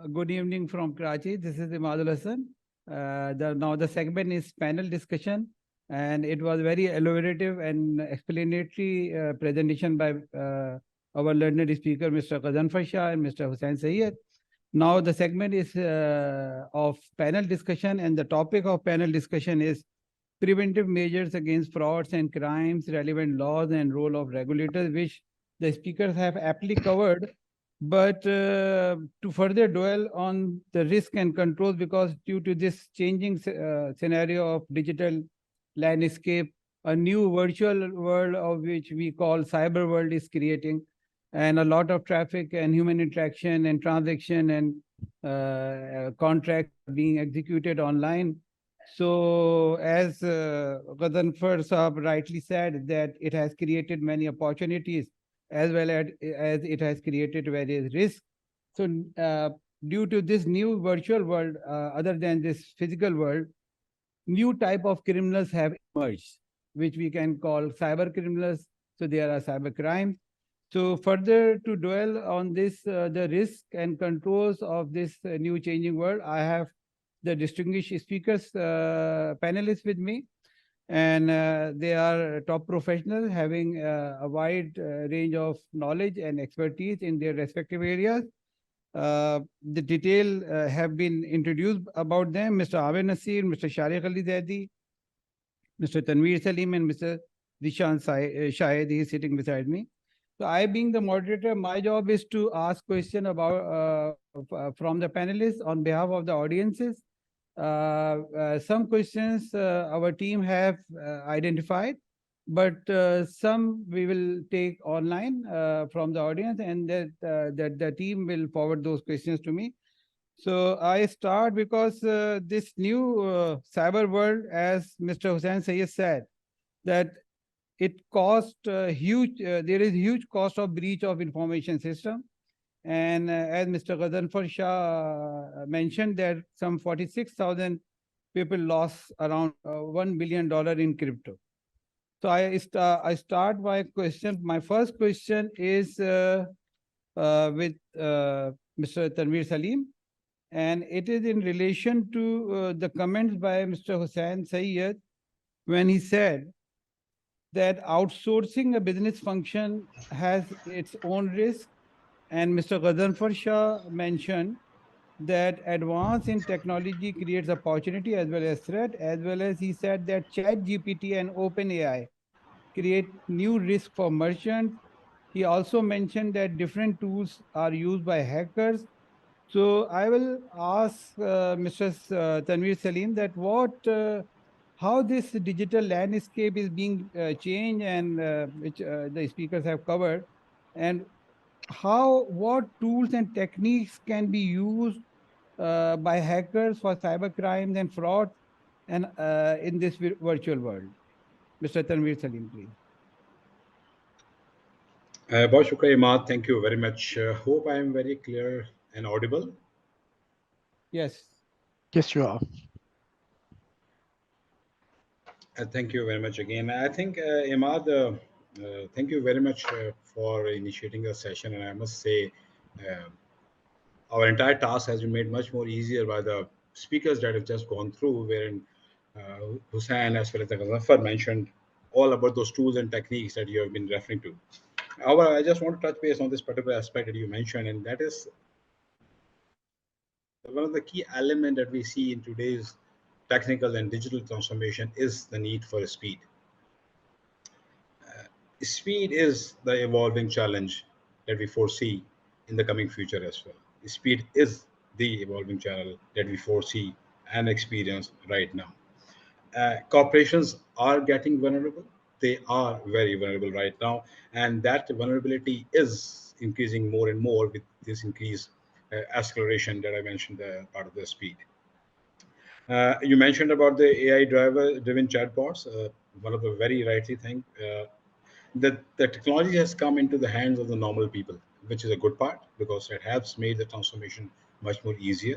Good evening from Karachi. This is Imadul Hassan. Now the segment is panel discussion, and it was very elaborative and explanatory presentation by our learned speaker, Mr. Ghazanfar Shah and Mr. Hussain Sayyed. Now the segment is of panel discussion, and the topic of panel discussion is preventive measures against frauds and crimes, relevant laws and role of regulators, which the speakers have aptly covered. But to further dwell on the risk and controls, because due to this changing scenario of digital landscape, a new virtual world of which we call cyber world is creating, and a lot of traffic and human interaction and transaction and contract being executed online. So, as Ghazanfar Saab rightly said, that it has created many opportunities as well as it has created various risks. So, due to this new virtual world, other than this physical world, new type of criminals have emerged, which we can call cyber criminals. So, there are cyber crimes. So, further to dwell on this, the risk and controls of this new changing world, I have the distinguished speakers panelists with me, and they are top professionals having a wide range of knowledge and expertise in their respective areas. The detail have been introduced about them: Mr. Abe Nasir, Mr. Shariq Ali Zaidi, Mr. Tanveer Salim, and Mr. Dishan Shahid. He is sitting beside me. So, I, being the moderator, my job is to ask question about from the panelists on behalf of the audiences. Some questions our team have identified, but some we will take online from the audience, and that the team will forward those questions to me. So I start because this new cyber world, as Mr. Hussain Sayyed said, that it cost huge. There is huge cost of breach of information system, and as Mr. Ghazanfar Shah mentioned, that some 46,000 people lost around $1 billion in crypto. So I start my question. My first question is with Mr. Tanveer Salim, and it is in relation to the comments by Mr. Hussain Sayyed when he said that outsourcing a business function has its own risk. And Mr. Ghazanfar Shah mentioned that advance in technology creates opportunity as well as threat, as well as he said that Chat GPT and OpenAI create new risk for merchants. He also mentioned that different tools are used by hackers. So I will ask Mr. Tanveer Salim that how this digital landscape is being changed, and which the speakers have covered, and what tools and techniques can be used by hackers for cyber crimes and fraud, and in this virtual world. Mr. Tanveer Salim, please. Bahut shukriya, Imad. Thank you very much. Hope I am very clear and audible. Yes. Yes, you are. Thank you very much again. I think, Imad, thank you very much for initiating the session. And I must say, uh, our entire task has been made much more easier by the speakers that have just gone through, wherein Hussain as well as the Ghazanfar mentioned all about those tools and techniques that you have been referring to. However, I just want to touch base on this particular aspect that you mentioned, and that is one of the key elements that we see in today's technical and digital transformation is the need for speed. Speed is the evolving challenge that we foresee in the coming future as well. Speed is the evolving challenge that we foresee and experience right now. Corporations are getting vulnerable. They are very vulnerable right now, and that vulnerability is increasing more and more with this increased acceleration that I mentioned, part of the speed. You mentioned about the AI driven chatbots. One of the very rightly thing that the technology has come into the hands of the normal people, which is a good part because it has made the transformation much more easier.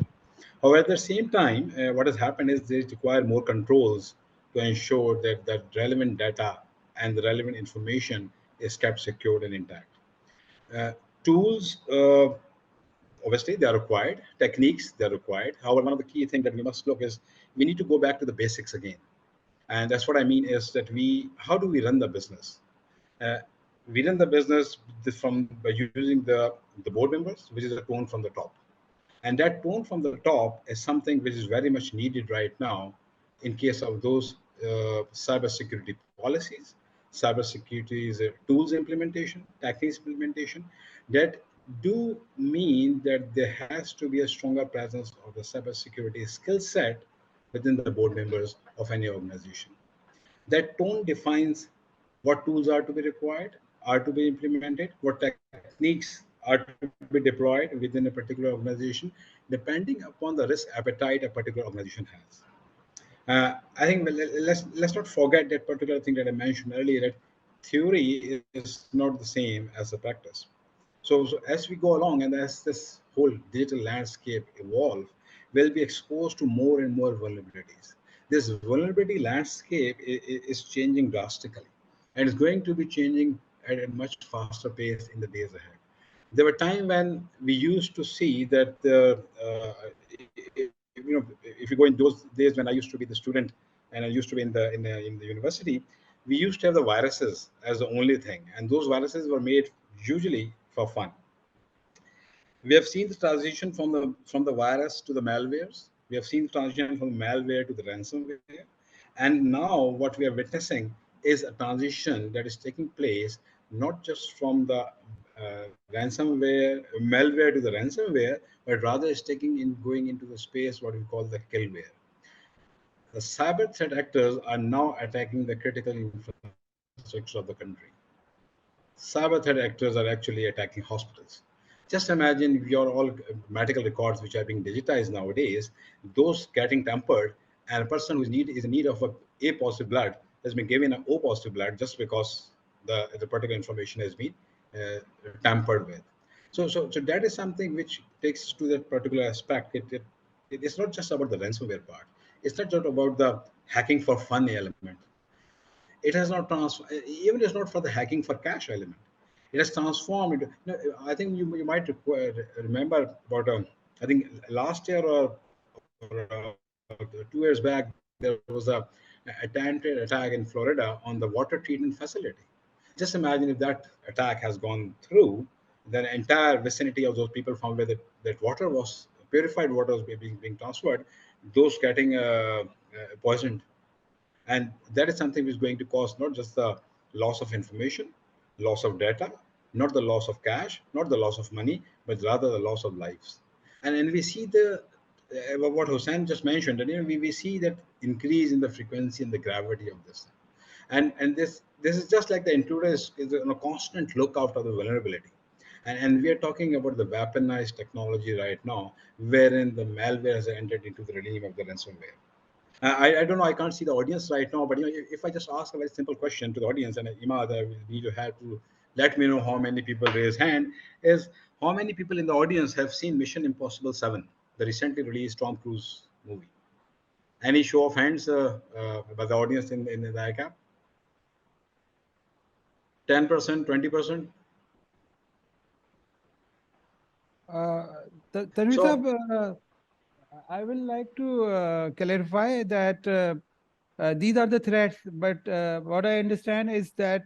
However, at the same time, what has happened is they require more controls to ensure that the relevant data and the relevant information is kept secured and intact. Tools obviously they are required. Techniques, they're required. However, one of the key things that we must look is we need to go back to the basics again. And that's what I mean is that how do we run the business? Uh, we run the business by using the board members, which is a tone from the top. And that tone from the top is something which is very much needed right now in case of those cybersecurity policies, cybersecurity tools implementation, techniques implementation, that do mean that there has to be a stronger presence of the cybersecurity skill set within the board members of any organization. That tone defines what tools are to be required, are to be implemented, what techniques are to be deployed within a particular organization, depending upon the risk appetite a particular organization has. I think let's not forget that particular thing that I mentioned earlier, that theory is not the same as the practice. So as we go along and as this whole digital landscape evolve, we'll be exposed to more and more vulnerabilities. This vulnerability landscape is changing drastically, and it's going to be changing at a much faster pace in the days ahead. There were times when we used to see that if you go in those days when I used to be the student and I used to be in the university, we used to have the viruses as the only thing, and those viruses were made usually for fun. We have seen the transition from the virus to the malwares. We have seen the transition from malware to the ransomware, and now what we are witnessing is a transition that is taking place not just from the ransomware malware to the ransomware, but rather is going into the space what we call the killware. The cyber threat actors are now attacking the critical infrastructure of the country. Cyber threat actors are actually attacking hospitals. Just imagine your all medical records which are being digitized nowadays, those getting tampered, and a person is in need of A positive blood has been given an O positive blood just because the particular information has been uh, tampered with. So that is something which takes to that particular aspect. It is not just about the ransomware part. It's not just about the hacking for fun element. It has not transformed, even it's not for the hacking for cash element. It has transformed into, I think you might remember about, I think last year or 2 years back, there was a attempted attack in Florida on the water treatment facility. Just imagine if that attack has gone through, then entire vicinity of those people found where that water was purified water was being transferred, those getting poisoned. And that is something which is going to cause not just the loss of information, loss of data, not the loss of cash, not the loss of money, but rather the loss of lives. And we see what Hussein just mentioned, and we see that increase in the frequency and the gravity of this. And this is just like the intruder is on a constant lookout of the vulnerability. And we are talking about the weaponized technology right now, wherein the malware has entered into the realm of the ransomware. I don't know. I can't see the audience right now, but if I just ask a very simple question to the audience, and Imad, I will need to have to let me know how many people raise hand. Is how many people in the audience have seen Mission Impossible 7, the recently released Tom Cruise movie? Any show of hands by the audience in the ICAP? 10%, 20%. Tanvir So Sahab, I will like to clarify that these are the threats, but what I understand is that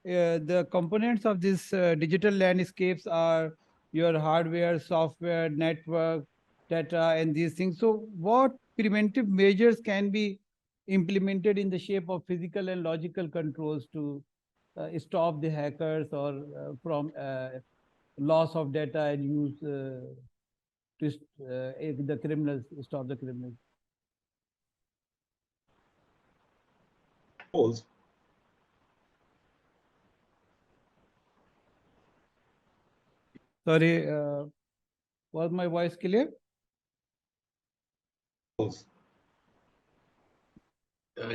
the components of these digital landscapes are your hardware, software, network, data, and these things. So, what preventive measures can be implemented in the shape of physical and logical controls to stop the hackers or from loss of data and use to the criminals, stop the criminals? controls. Sorry, was my voice clear? Yeah.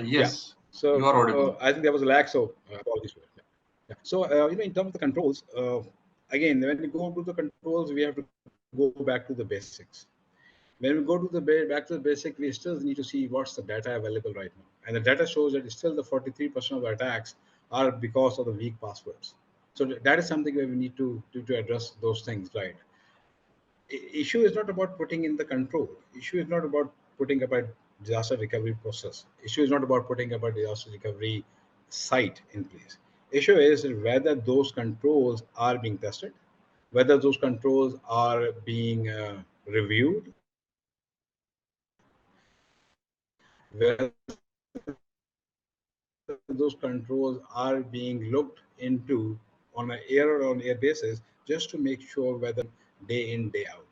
Yes, you So are audible. I think there was a lag. So apologies for that. Yeah. So in terms of the controls, again, when we go to the controls, we have to go back to the basics. When we go to back to the basic, we still need to see what's the data available right now. And the data shows that still the 43% of the attacks are because of the weak passwords. So that is something where we need to address those things, right? issue is not about putting in the control. Issue is not about putting up a disaster recovery process. Issue is not about putting up a disaster recovery site in place. Issue is whether those controls are being tested, whether those controls are being reviewed, whether those controls are being looked into on an year-on-year basis, just to make sure whether day in, day out.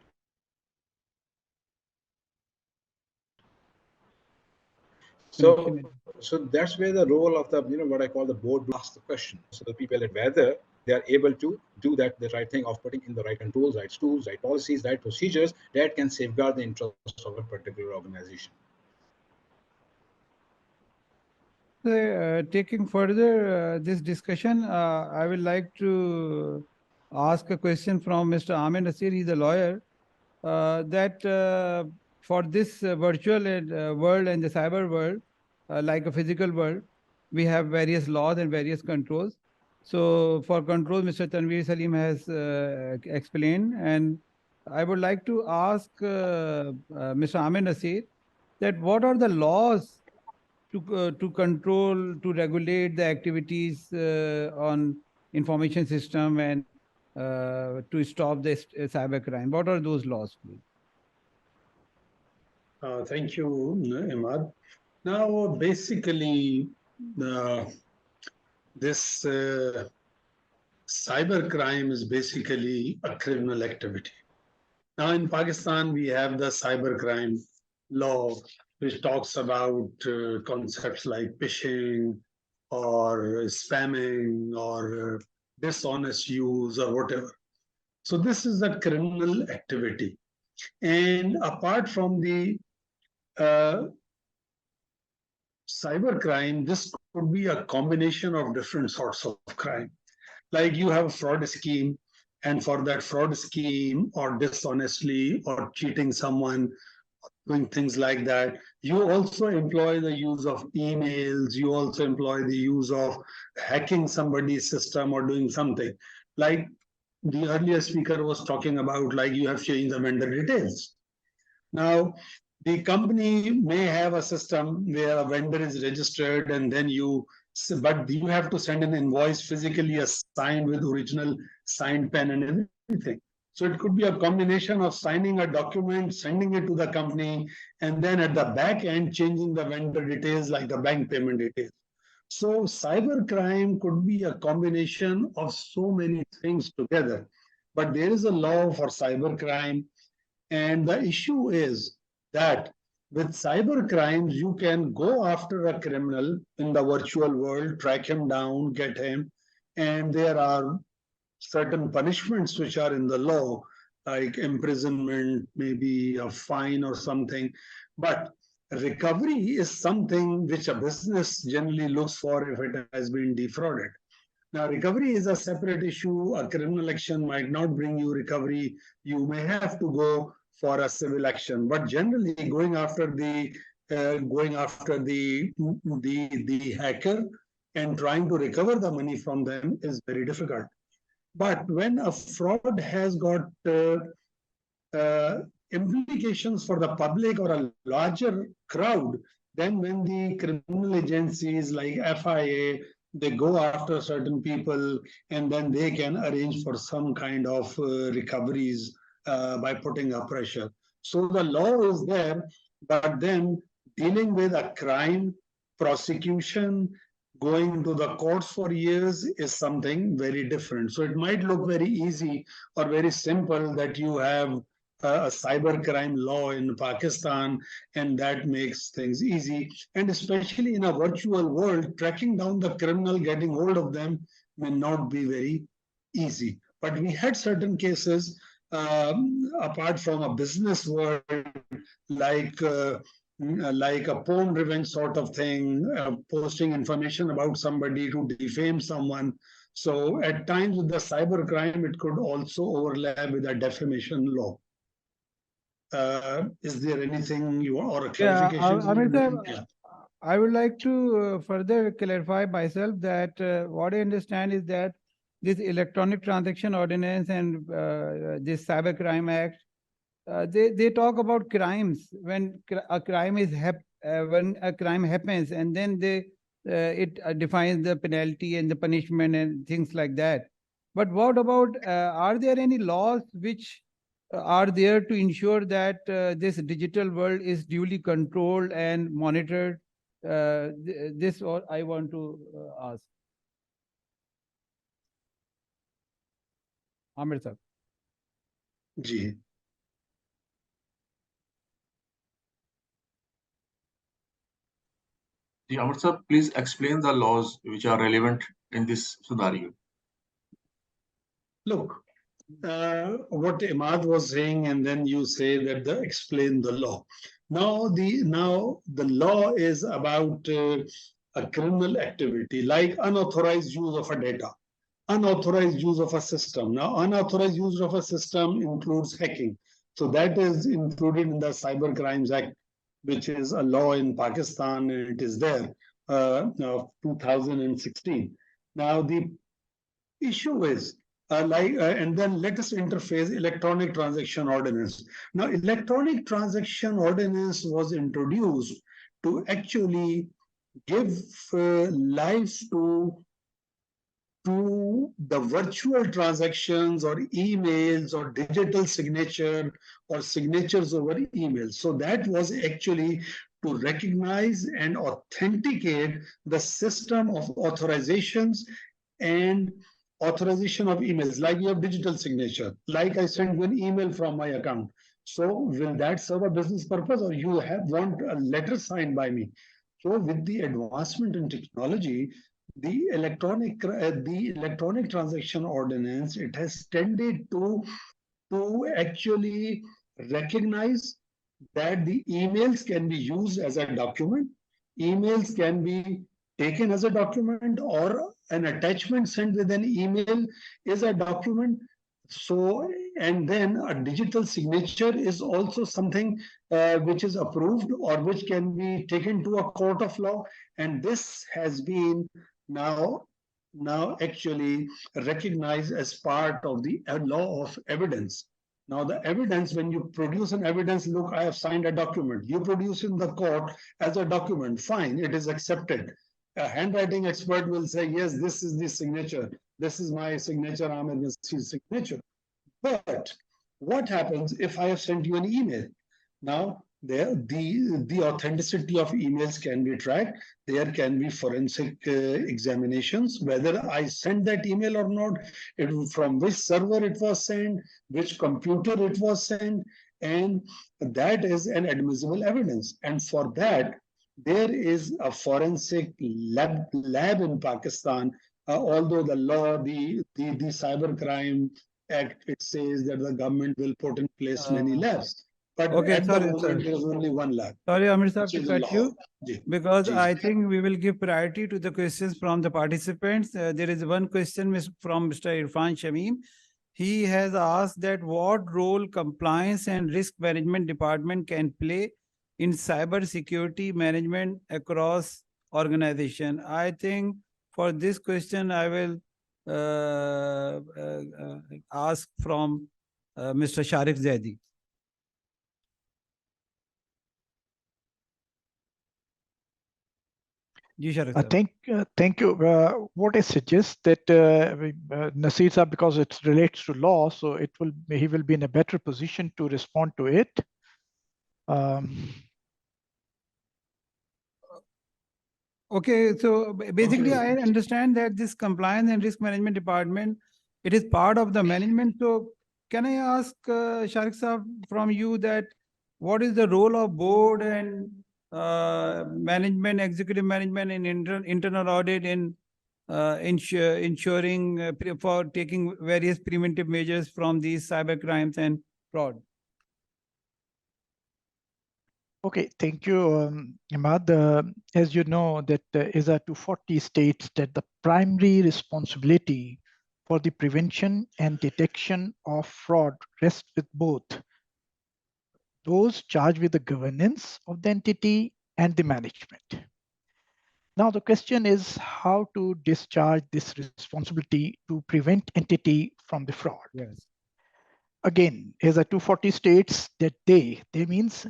So, Definitely. so that's where the role of the, what I call the board to ask the question. So the people that whether they are able to do that, the right thing of putting in the right controls, right tools, right policies, right procedures that can safeguard the interests of a particular organization. Taking further this discussion, I would like to ask a question from Mr. Ahmed Nasir. He's a lawyer. That for this virtual world and the cyber world, like a physical world, we have various laws and various controls. So for control, Mr. Tanveer Salim has explained, and I would like to ask Mr. Ahmed Nasir that what are the laws to control, to regulate the activities on information system and to stop this cyber crime? What are those laws, please? Thank you, Imad. Now, basically, this cyber crime is basically a criminal activity. Now, in Pakistan, we have the cyber crime law, which talks about concepts like phishing or spamming or dishonest use or whatever. So this is a criminal activity. And apart from the cybercrime, this could be a combination of different sorts of crime. Like you have a fraud scheme, and for that fraud scheme or dishonestly or cheating someone, doing things like that, you also employ the use of emails, you also employ the use of hacking somebody's system or doing something. Like the earlier speaker was talking about, like you have changed the vendor details. Now, the company may have a system where a vendor is registered and then but you have to send an invoice physically signed with original signed pen and everything. So it could be a combination of signing a document, sending it to the company, and then at the back end, changing the vendor details like the bank payment details. So cybercrime could be a combination of so many things together. But there is a law for cybercrime. And the issue is that with cyber crimes, you can go after a criminal in the virtual world, track him down, get him, and there are certain punishments which are in the law, like imprisonment, maybe a fine or something. But recovery is something which a business generally looks for if it has been defrauded. Now, recovery is a separate issue. A criminal action might not bring you recovery. You may have to go for a civil action, but generally going after the hacker and trying to recover the money from them is very difficult. But when a fraud has got implications for the public or a larger crowd, then when the criminal agencies like FIA, they go after certain people and then they can arrange for some kind of recoveries by putting up pressure. So the law is there, but then dealing with a crime, prosecution, going to the courts for years is something very different. So it might look very easy or very simple that you have a cybercrime law in Pakistan, and that makes things easy. And especially in a virtual world, tracking down the criminal, getting hold of them may not be very easy. But we had certain cases, apart from a business world, like a porn revenge sort of thing, posting information about somebody to defame someone. So at times with the cybercrime, it could also overlap with a defamation law. Is there anything you or a clarification? I would like to further clarify myself that what I understand is that this electronic transaction ordinance and this cybercrime act they talk about crimes when a crime is when a crime happens, and then it defines the penalty and the punishment and things like that. But what about are there any laws which are there to ensure that this digital world is duly controlled and monitored? This what I want to ask. Amir sir. Ji. Amir sir, please explain the laws which are relevant in this scenario. Look, what Imad was saying, and then you say that explain the law. Now the law is about a criminal activity like unauthorized use of a data, unauthorized use of a system. Now, unauthorized use of a system includes hacking. So that is included in the Cyber Crimes Act, which is a law in Pakistan, and it is there, 2016. Now, the issue is, and then let us interface electronic transaction ordinance. Now, electronic transaction ordinance was introduced to actually give life to the virtual transactions or emails or digital signature or signatures over emails. So that was actually to recognize and authenticate the system of authorizations and authorization of emails, like you have digital signature, like I send you an email from my account. So will that serve a business purpose, or you want a letter signed by me? So with the advancement in technology, the electronic transaction ordinance, it has tended to actually recognize that the emails can be used as a document, emails can be taken as a document, or an attachment sent with an email is a document. So, and then a digital signature is also something which is approved or which can be taken to a court of law. And this has been now actually recognized as part of the law of evidence. Now, the evidence, when you produce an evidence, look, I have signed a document. You produce in the court as a document, fine, it is accepted. A handwriting expert will say, yes, this is the signature. This is my signature, Amir Nasir's signature. But what happens if I have sent you an email? Now, the authenticity of emails can be tracked. There can be forensic examinations, whether I sent that email or not, from which server it was sent, which computer it was sent, and that is an admissible evidence. And for that, there is a forensic lab in Pakistan, although the law, the Cybercrime Act, it says that the government will put in place many labs. But Okay, at sorry, the moment, sorry. there is only one lab. Sorry, Amir sir, which to is cut Lahore. you, Ji. because Ji. I think we will give priority to the questions from the participants. There is one question from Mr. Irfan Shamim. He has asked that what role compliance and risk management department can play in cyber security management across organization. I think for this question, I will ask from Mr. Sharik Zaidi. Thank you. What I suggest that Nasir sir, because it relates to law, so he will be in a better position to respond to it. Okay, so basically, I understand that this compliance and risk management department, it is part of the management. So can I ask Sharik sir from you that what is the role of board and management, executive management, and internal audit in ensuring for taking various preventive measures from these cyber crimes and fraud? Okay, thank you, Imad. As you know, that ISA 240 states that the primary responsibility for the prevention and detection of fraud rests with both those charged with the governance of the entity and the management. Now, the question is how to discharge this responsibility to prevent entity from the fraud. Yes. again, ISA 240 states that they means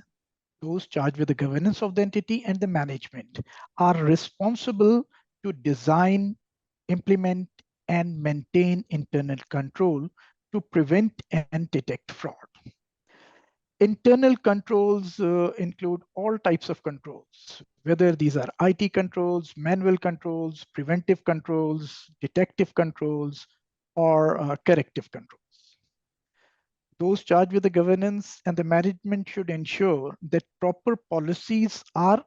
those charged with the governance of the entity and the management are responsible to design, implement, and maintain internal control to prevent and detect fraud. Internal controls include all types of controls, whether these are IT controls, manual controls, preventive controls, detective controls, or corrective controls. Those charged with the governance and the management should ensure that proper policies are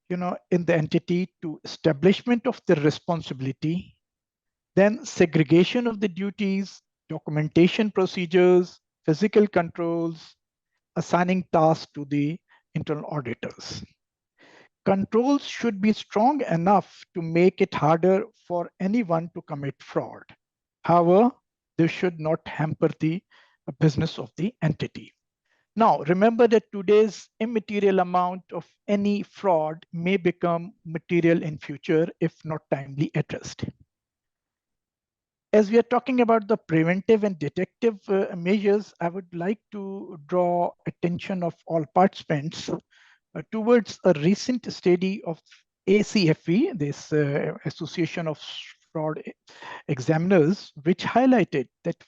in the entity to establishment of the responsibility, then segregation of the duties, documentation procedures, physical controls, assigning tasks to the internal auditors. Controls should be strong enough to make it harder for anyone to commit fraud. However, they should not hamper the business of the entity. Now, remember that today's immaterial amount of any fraud may become material in future if not timely addressed. As we are talking about the preventive and detective measures, I would like to draw attention of all participants towards a recent study of ACFE, this Association of Fraud Examiners, which highlighted that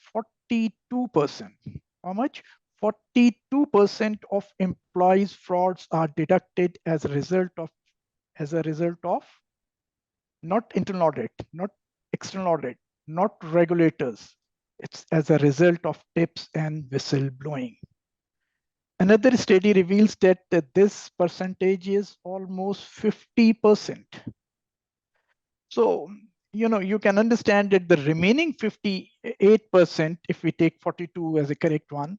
42%, how much? 42% of employees' frauds are detected as a result of not internal audit, not external audit, not regulators. It's as a result of tips and whistleblowing. Another study reveals that this percentage is almost 50%. So, you can understand that the remaining 58%, if we take 42 as a correct one,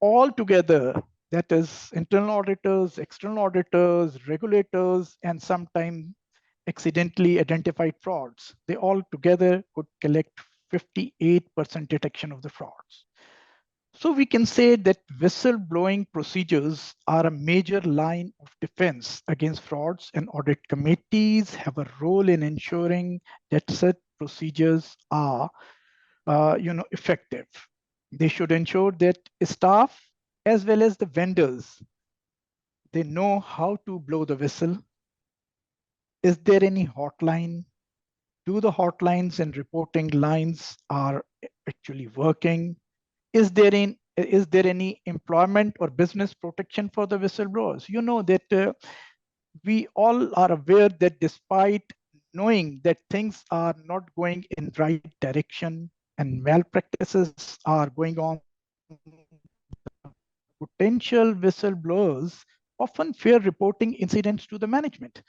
all together, that is internal auditors, external auditors, regulators, and sometimes accidentally identified frauds, they all together could collect 58% detection of the frauds. So we can say that whistleblowing procedures are a major line of defense against frauds, and audit committees have a role in ensuring that such procedures are effective. They should ensure that staff as well as the vendors, they know how to blow the whistle. Is there any hotline? Do the hotlines and reporting lines are actually working? Is there any employment or business protection for the whistleblowers? You know that we all are aware that despite knowing that things are not going in right direction and malpractices are going on, potential whistleblowers often fear reporting incidents to the management.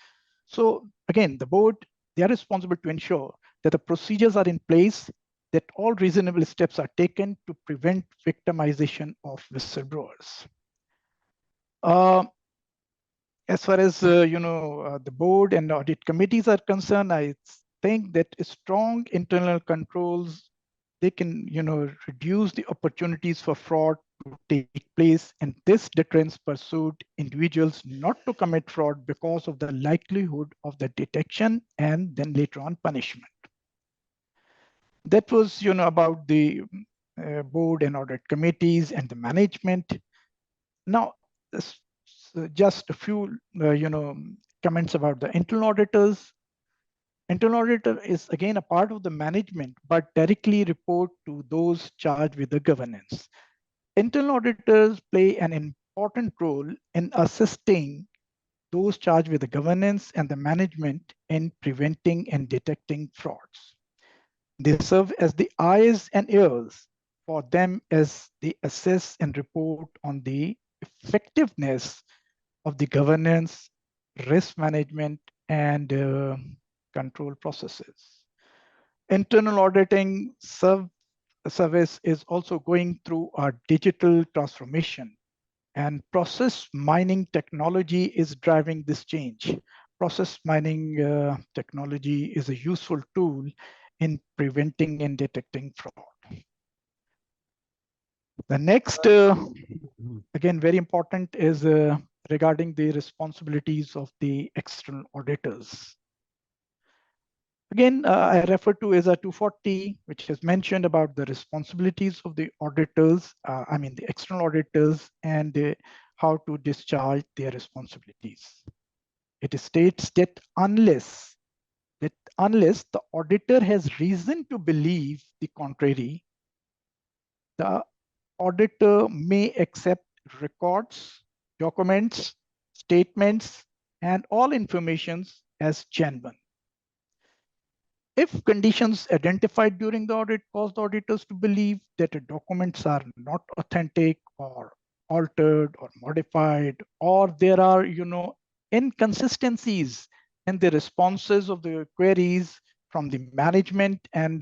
So again, the board, they are responsible to ensure that the procedures are in place, that all reasonable steps are taken to prevent victimization of whistleblowers. As far as the board and audit committees are concerned, I think that strong internal controls, they can reduce the opportunities for fraud to take place, and this deterrence pursued individuals not to commit fraud because of the likelihood of the detection and then later on punishment. That was about the board and audit committees and the management. Now, just a few comments about the internal auditors. Internal auditor is again a part of the management, but directly report to those charged with the governance. Internal auditors play an important role in assisting those charged with the governance and the management in preventing and detecting frauds. They serve as the eyes and ears for them as they assess and report on the effectiveness of the governance, risk management, and control processes. Internal auditing service is also going through a digital transformation, and process mining technology is driving this change. Process mining technology is a useful tool in preventing and detecting fraud. The next, again, very important is regarding the responsibilities of the external auditors. Again, I refer to ESA 240, which has mentioned about the responsibilities of the auditors, the external auditors, and how to discharge their responsibilities. It states that unless the auditor has reason to believe the contrary, the auditor may accept records, documents, statements, and all informations as genuine. If conditions identified during the audit cause the auditors to believe that the documents are not authentic or altered or modified, or there are, inconsistencies in the responses of the queries from the management and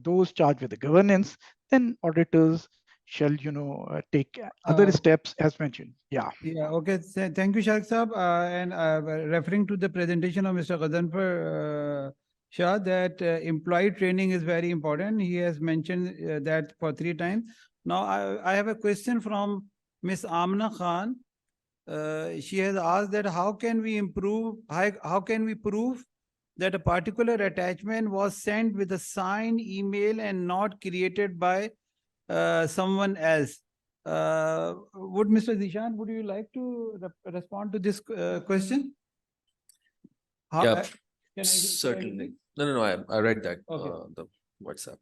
those charged with the governance, then auditors shall, take other steps as mentioned. Yeah. Yeah, okay. Thank you, Shah Saab. And referring to the presentation of Mr. Ghazanfar Shah, that employee training is very important. He has mentioned that for 3 times. Now, I have a question from Miss Amna Khan. She has asked that how can we prove that a particular attachment was sent with a signed email and not created by someone else? Would Mr. Zishan, would you like to respond to this question? Yeah, can I certainly. No, I read that, Okay. the WhatsApp.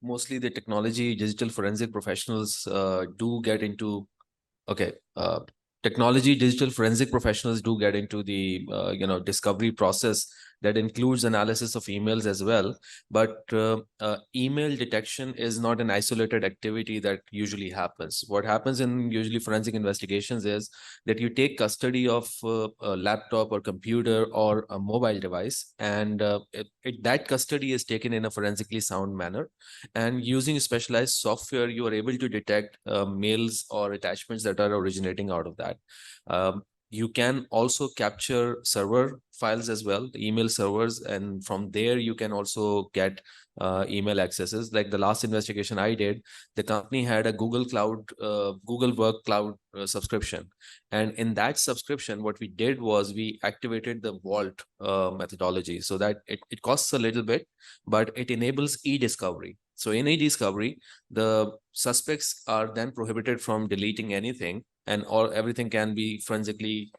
Mostly the technology, digital forensic professionals do get into, technology, digital forensic professionals do get into the, discovery process that includes analysis of emails as well. But email detection is not an isolated activity that usually happens. What happens in usually forensic investigations is that you take custody of a laptop or computer or a mobile device, and that custody is taken in a forensically sound manner. And using specialized software, you are able to detect mails or attachments that are originating out of that. You can also capture server files as well, email servers, and from there you can also get email accesses. Like the last investigation I did, the company had a Google Work Cloud subscription, and in that subscription, what we did was we activated the Vault methodology, so that it costs a little bit, but it enables e-discovery. So in e-discovery, the suspects are then prohibited from deleting anything, and everything can be forensically,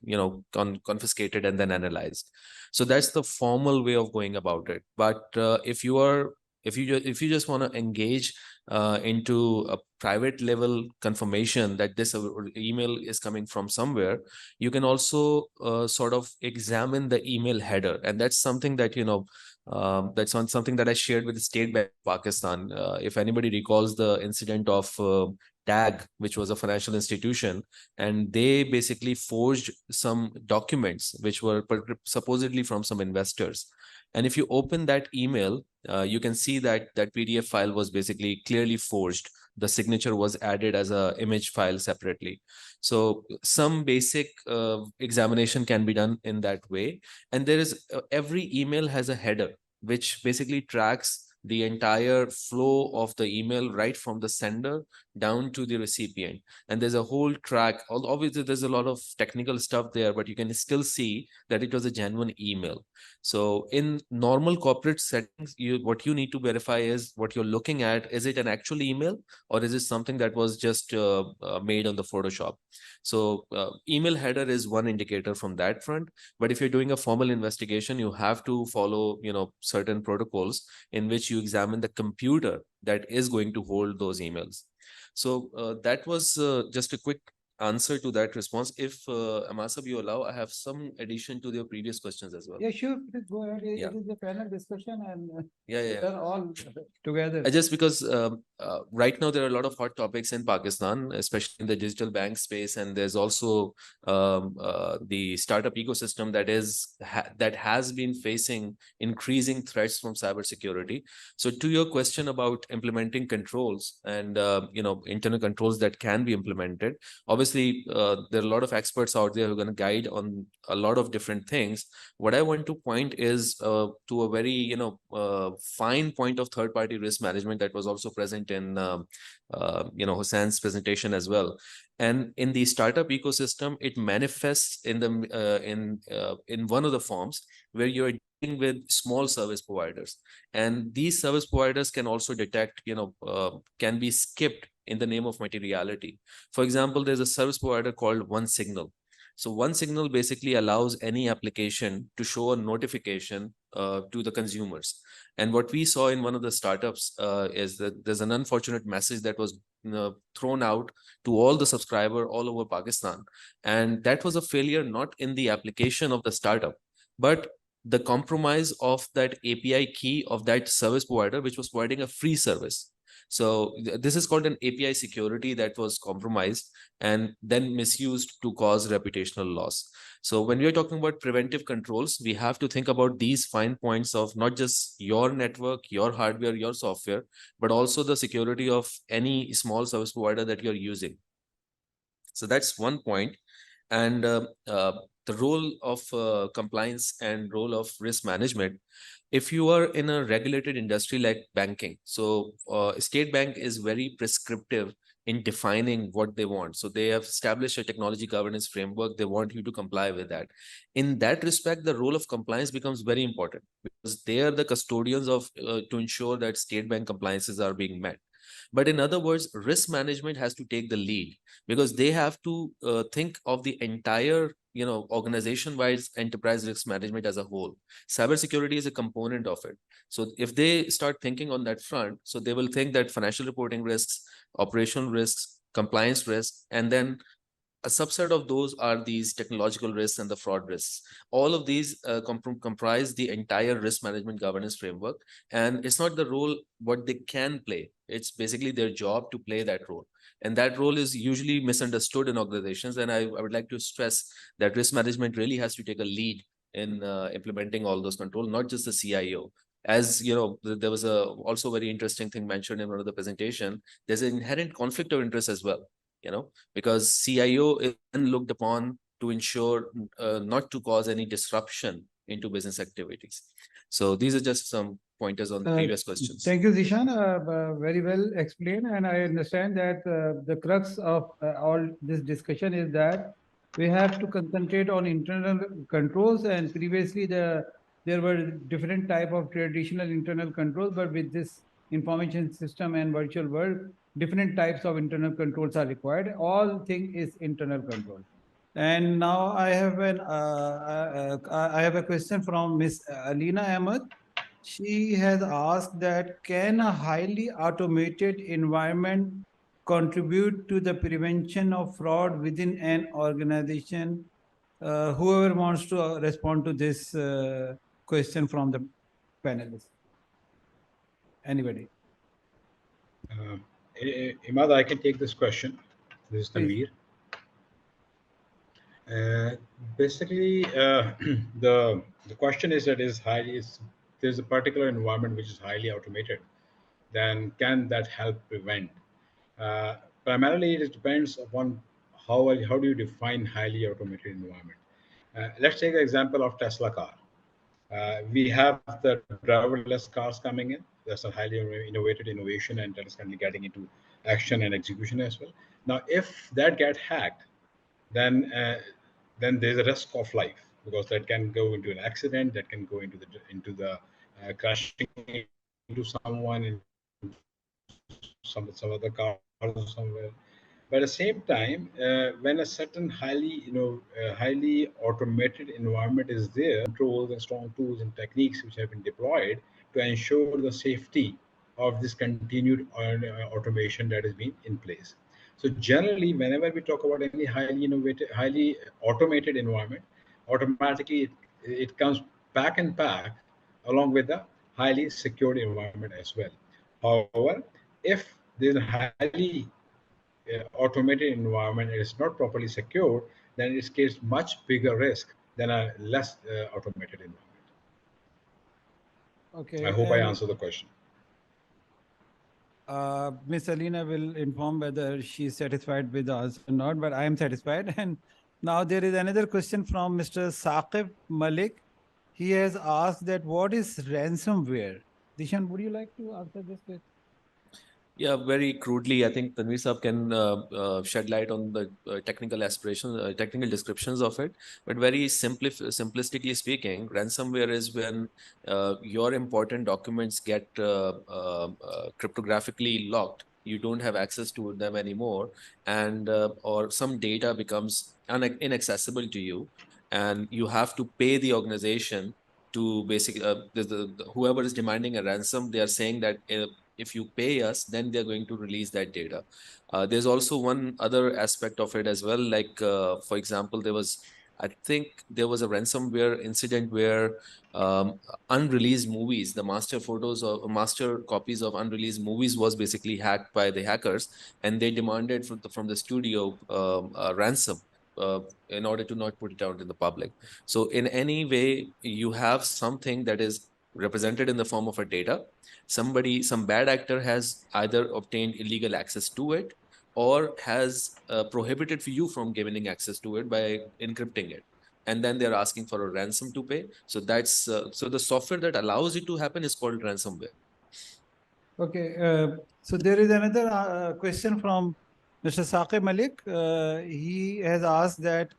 confiscated and then analyzed. So that's the formal way of going about it. But if you just want to engage into a private level confirmation that this email is coming from somewhere, you can also sort of examine the email header, and that's something that that's something that I shared with the State Bank of Pakistan. If anybody recalls the incident of TAG, which was a financial institution, and they basically forged some documents which were supposedly from some investors. And if you open that email, you can see that that PDF file was basically clearly forged. The signature was added as an image file separately. So some basic examination can be done in that way. And there is every email has a header, which basically tracks the entire flow of the email right from the sender down to the recipient. And there's a whole track. Obviously, there's a lot of technical stuff there, but you can still see that it was a genuine email. So in normal corporate settings, what you need to verify is what you're looking at. Is it an actual email, or is it something that was just made on the Photoshop? So email header is one indicator from that front. But if you're doing a formal investigation, you have to follow, certain protocols in which you examine the computer that is going to hold those emails. So that was just a quick answer to that response. If Amasab, you allow, I have some addition to your previous questions as well. Yeah, sure. Please go ahead. Yeah. It is a panel discussion, and Yeah. they're all together. Just because right now there are a lot of hot topics in Pakistan, especially in the digital bank space, and there's also the startup ecosystem that has been facing increasing threats from cybersecurity. So to your question about implementing controls and internal controls that can be implemented, obviously there are a lot of experts out there who are going to guide on a lot of different things. What I want to point is to a very fine point of third-party risk management that was also present present in Hussain's presentation as well. And in the startup ecosystem, it manifests in in one of the forms where you're dealing with small service providers, and these service providers can also detect, can be skipped in the name of materiality. For example, there's a service provider called OneSignal. So OneSignal basically allows any application to show a notification to the consumers. And what we saw in one of the startups is that there's an unfortunate message that was thrown out to all the subscriber all over Pakistan. And that was a failure not in the application of the startup, but the compromise of that API key of that service provider, which was providing a free service. So this is called an API security that was compromised and then misused to cause reputational loss. So when we are talking about preventive controls, we have to think about these fine points of not just your network, your hardware, your software, but also the security of any small service provider that you're using. So that's one point. And the role of compliance and role of risk management. If you are in a regulated industry like banking, so State Bank is very prescriptive in defining what they want. So they have established a technology governance framework. They want you to comply with that. In that respect, the role of compliance becomes very important because they are the custodians of to ensure that State Bank compliances are being met. But in other words, risk management has to take the lead because they have to think of the entire organization-wide enterprise risk management as a whole. Cybersecurity is a component of it. So if they start thinking on that front, so they will think that financial reporting risks, operational risks, compliance risks, and then a subset of those are these technological risks and the fraud risks. All of these comprise the entire risk management governance framework. And it's not the role what they can play. It's basically their job to play that role. And that role is usually misunderstood in organizations. And I would like to stress that risk management really has to take a lead in implementing all those controls, not just the CIO. As you know, there was also very interesting thing mentioned in one of the presentation. There's an inherent conflict of interest as well, because CIO is looked upon to ensure not to cause any disruption into business activities. So these are just some pointers on the previous questions. Thank you, Zishan. Very well explained. And I understand that the crux of all this discussion is that we have to concentrate on internal controls. And previously, there were different type of traditional internal controls, but with this information system and virtual world, different types of internal controls are required. All thing is internal control. And now I have a question from Miss Alina Ahmed. She has asked that can a highly automated environment contribute to the prevention of fraud within an organization? Whoever wants to respond to this question from the panelists. Anybody? Imad, I can take this question. This is Please. Tanveer. Basically, the question is that there's a particular environment which is highly automated, then can that help prevent? Primarily, it depends upon how do you define highly automated environment. Let's take the example of Tesla car. We have the driverless cars coming in. That's a highly innovation, and that is currently getting into action and execution as well. Now, if that gets hacked, then there's a risk of life because that can go into an accident, that can go into the crashing into someone in some other car or somewhere. But at the same time, when a certain highly automated environment is there, controls and strong tools and techniques which have been deployed to ensure the safety of this continued automation that has been in place. So generally, whenever we talk about any highly automated environment, automatically it comes back along with the highly secured environment as well. However, if there's a highly automated environment is not properly secured, then it creates much bigger risk than a less automated environment. Okay. I hope I answered the question. Miss Alina will inform whether she's satisfied with the answer or not, but I am satisfied. And now there is another question from Mr. Saqib Malik. He has asked that what is ransomware? Dishan, would you like to answer this question? Yeah, very crudely, I think Tanvir Saab can shed light on the technical descriptions of it. But very simplistically speaking, ransomware is when your important documents get cryptographically locked. You don't have access to them anymore, and or some data becomes inaccessible to you, and you have to pay the organization to basically whoever is demanding a ransom. They are saying that if you pay us, then they're going to release that data. There's also one other aspect of it as well. Like, for example, I think there was a ransomware incident where unreleased movies, the master copies of unreleased movies was basically hacked by the hackers, and they demanded from the studio a ransom in order to not put it out in the public. So in any way, you have something that is represented in the form of a data. Some bad actor has either obtained illegal access to it or has prohibited you from giving access to it by encrypting it. And then they're asking for a ransom to pay. So that's so the software that allows it to happen is called ransomware. Okay, so there is another question from Mr. Saqib Malik. He has asked that,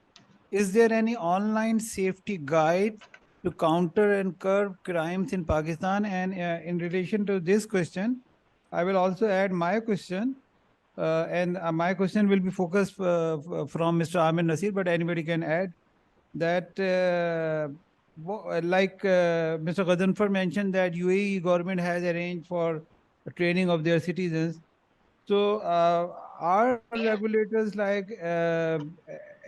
is there any online safety guide to counter and curb crimes in Pakistan? And in relation to this question, I will also add my question. And my question will be focused from Mr. Amir Nasir, but anybody can add that, Mr. Ghazanfar mentioned that UAE government has arranged for training of their citizens. So are regulators like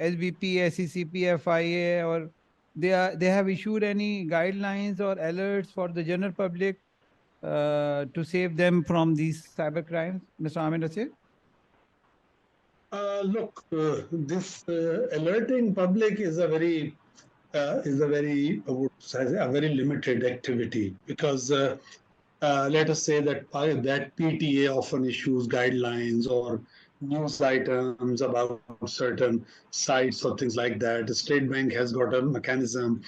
SBP, SCCP, FIA, or they have issued any guidelines or alerts for the general public to save them from these cyber crimes? Mr. Amir Nasir? Look, this alerting public is a very I would say, a very limited activity, because let us say that PTA often issues guidelines or news items about certain sites or things like that. The State Bank has got a mechanism.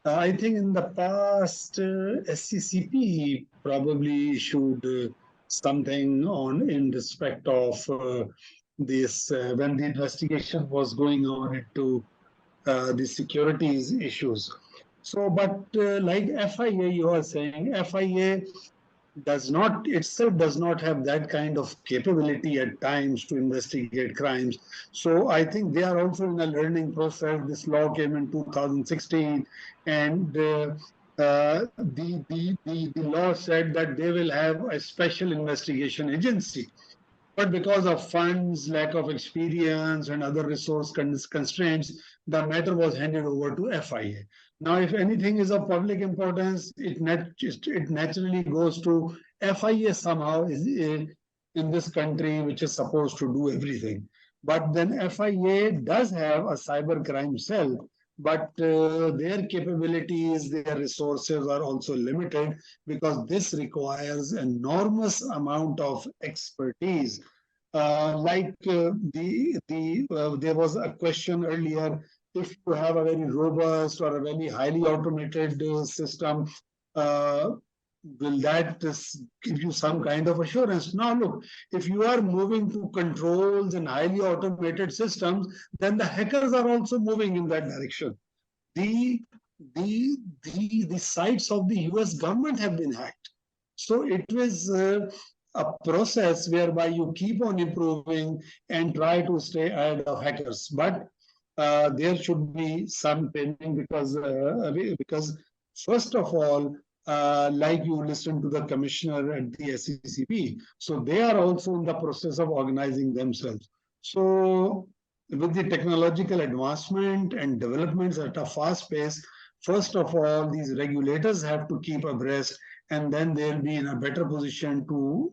I think in the past, SCCP probably issued something in respect of this when the investigation was going on into the securities issues. So, but like FIA, you are saying, FIA does not have that kind of capability at times to investigate crimes. So I think they are also in a learning process. This law came in 2016, and the law said that they will have a special investigation agency. But because of funds, lack of experience, and other resource constraints, the matter was handed over to FIA. Now, if anything is of public importance, it naturally goes to FIA somehow in this country, which is supposed to do everything. But then FIA does have a cybercrime cell, but their capabilities, their resources are also limited, because this requires enormous amount of expertise. There was a question earlier, if you have a very robust or a very highly automated system, will that give you some kind of assurance? Now, look, if you are moving to controls and highly automated systems, then the hackers are also moving in that direction. The sites of the US government have been hacked. So it was a process whereby you keep on improving and try to stay ahead of hackers. But there should be some training, because first of all, like you listen to the commissioner at the SCCP, so they are also in the process of organizing themselves. So with the technological advancement and developments at a fast pace, first of all, these regulators have to keep abreast, and then they'll be in a better position to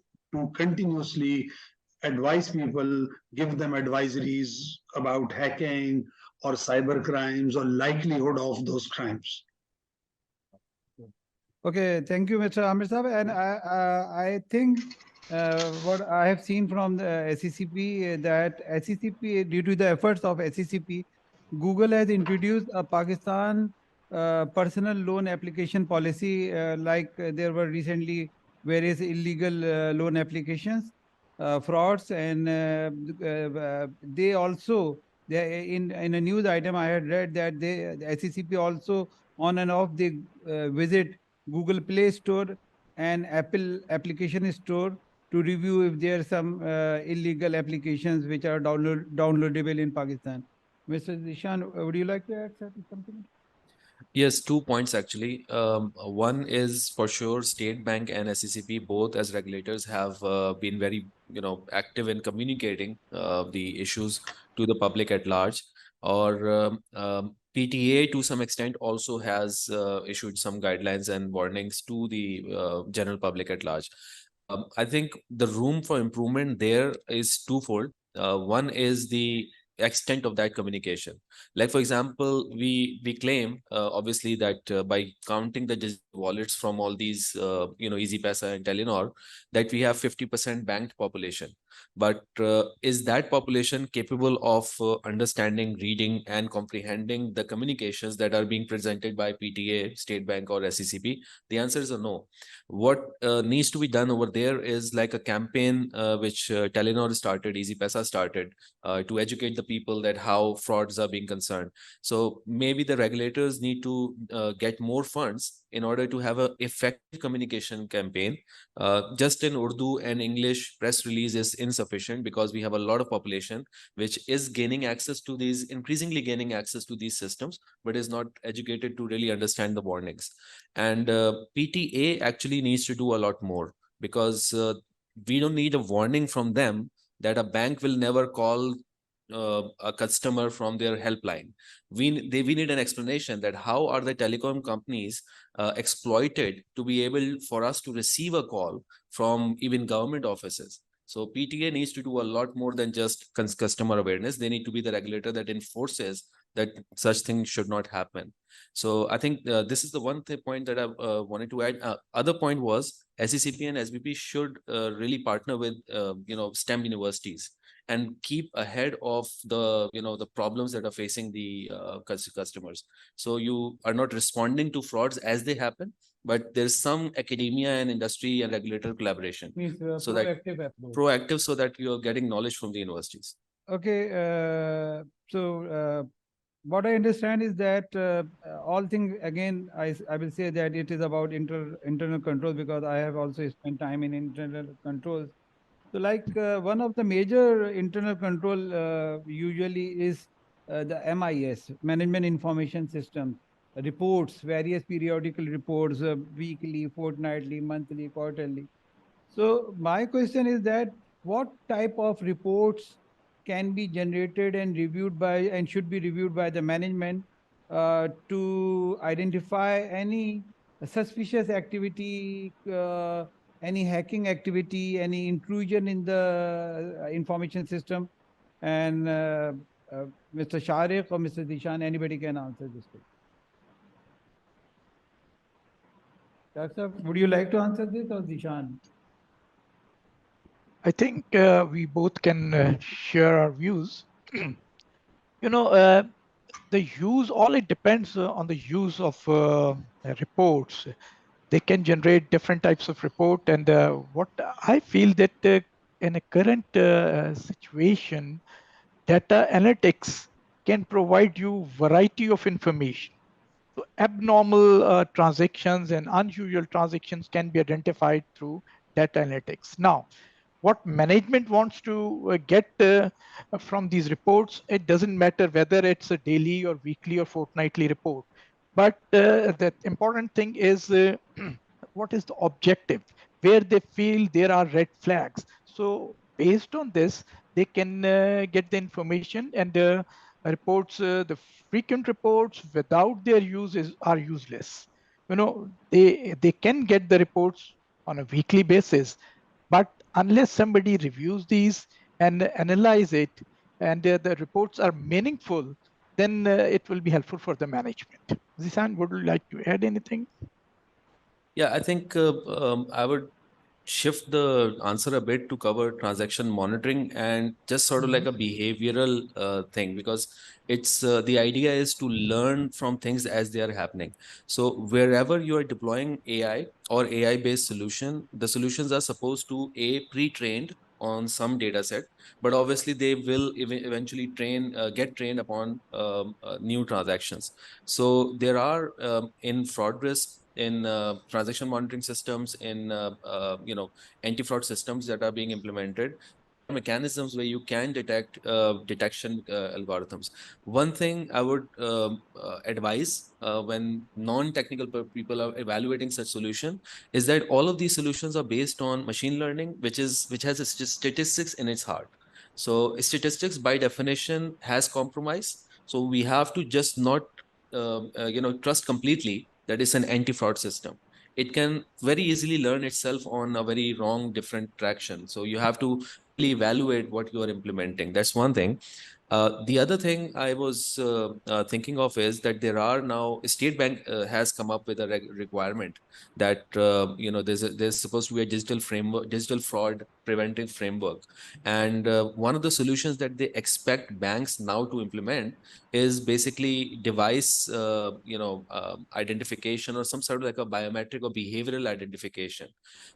continuously advise people, give them advisories about hacking or cyber crimes or likelihood of those crimes. Okay, thank you, Mr. Amir Saab. And I think what I have seen from the SCCP, that SCCP, due to the efforts of SCCP, Google has introduced a Pakistan personal loan application policy, there were recently various illegal loan applications. frauds, and they also, they in a news item I had read that the SECP also on and off they visit Google Play Store and Apple application store to review if there are some illegal applications which are downloadable in Pakistan. Mr. Zishan, would you like to add something? Yes, 2 points actually. One is for sure, State Bank and SECP both as regulators have been very, active in communicating the issues to the public at large. Or PTA to some extent also has issued some guidelines and warnings to the general public at large. I think the room for improvement there is twofold. One is the extent of that communication. Like for example, we claim obviously that by counting the digital wallets from all these EasyPaisa and Telenor, that we have 50% banked population. But is that population capable of understanding, reading, and comprehending the communications that are being presented by PTA, State Bank, or SECP? The answer is a no. What needs to be done over there is like a campaign which Telenor started, EasyPaisa started, to educate the people that how frauds are being concerned. So maybe the regulators need to get more funds in order to have an effective communication campaign. Just in Urdu and English press release is insufficient because we have a lot of population which is increasingly gaining access to these systems, but is not educated to really understand the warnings. And PTA actually needs to do a lot more, because we don't need a warning from them that a bank will never call a customer from their helpline. We need an explanation that how are the telecom companies exploited to be able for us to receive a call from even government offices. So PTA needs to do a lot more than just customer awareness. They need to be the regulator that enforces that such things should not happen. So I think this is the one point that I wanted to add. Other point was SECP and SBP should really partner with STEM universities and keep ahead of the the problems that are facing the customers. So you are not responding to frauds as they happen, but there's some academia and industry and regulator collaboration. Means So proactive approach. Proactive, so that you're getting knowledge from the universities. Okay, what I understand is that all things, again, I will say that it is about internal control, because I have also spent time in internal controls. So like one of the major internal control usually is the MIS, Management Information System, reports, various periodical reports, weekly, fortnightly, monthly, quarterly. So my question is that what type of reports can be generated and reviewed by, and should be reviewed by the management to identify any suspicious activity, any hacking activity, any intrusion in the information system? And Mr. Shariq or Mr. Zishan, anybody can answer this question. Doctor, would you like to answer this, or Zishan? I think we both can share our views. The use, all it depends on the use of reports. They can generate different types of report, and what I feel that in a current situation, data analytics can provide you variety of information. So abnormal transactions and unusual transactions can be identified through data analytics. Now, what management wants to get from these reports, it doesn't matter whether it's a daily or weekly or fortnightly report. But the important thing is what is the objective, where they feel there are red flags. So based on this, they can get the information, and reports, the frequent reports without their use are useless. They can get the reports on a weekly basis, but unless somebody reviews these and analyze it, and the reports are meaningful, then it will be helpful for the management. Zishan, would you like to add anything? Yeah, I think I would shift the answer a bit to cover transaction monitoring and just sort of like a behavioral thing, because it's the idea is to learn from things as they are happening. So wherever you are deploying AI or AI based solution, the solutions are supposed to pre-trained on some data set, but obviously they will eventually get trained upon new transactions. So there are in fraud risk, in transaction monitoring systems, in anti-fraud systems that are being implemented, mechanisms where you can detect detection algorithms. One thing I would advise when non-technical people are evaluating such solution is that all of these solutions are based on machine learning, which has a statistics in its heart. So statistics by definition has compromise. So we have to just not trust completely that it's an anti-fraud system. It can very easily learn itself on a very wrong different traction. So you have to evaluate what you are implementing. That's one thing. The other thing I was thinking of is that there are now State Bank has come up with a requirement that there's supposed to be a digital framework, digital fraud preventive framework, and one of the solutions that they expect banks now to implement is basically device identification, or some sort of like a biometric or behavioral identification.